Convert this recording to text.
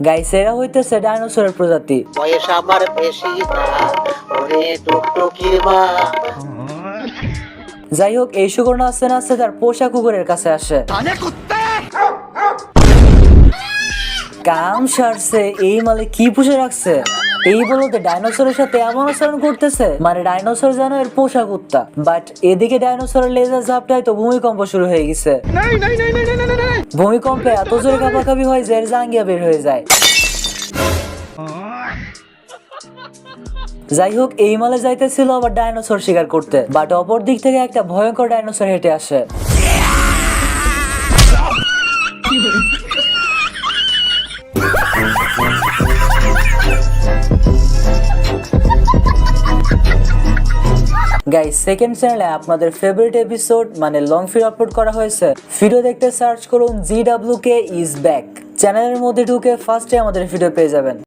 Guys এরা হইতেছে ডাইনোসরের প্রজাতি। বয়স আমার বেশি না, ওরে টুকটুকির মা। যাই হোক, এই শুকর নাচতে নাচতে তার পোষা কুকুরের কাছে আসে। কাম সারছে, এই মালে কি পুষে রাখছে? এই বলতে ডাইনোসরের সাথে এমন আচরণ করতেছে, মানে ডাইনোসর যেন এর পোষা কুত্তা। বাট এদিকে ডাইনোসরের লেজার ঝাপটায় তো ভূমিকম্প শুরু হয়ে গেছে। ভূমিকম্পে এত জোরে কাঁপাকাঁপি হয় যে এর জাঙ্গিয়া বের হয়ে যায়। যাই হোক, এই মালে যাইতেছিল আবার ডাইনোসর শিকার করতে, বাট অপর দিক থেকে একটা ভয়ঙ্কর ডাইনোসর হেঁটে আসে। গাইস, সেকেন্ড চ্যানেলে আপনাদের ফেভারিট এপিসোড মানে লং ভিডিও আপলোড করা হয়েছে। ভিডিও দেখতে সার্চ করুন GWK is back। চ্যানেলের মধ্যে ঢুকে ফার্স্টে আমাদের ভিডিও পেয়ে যাবেন।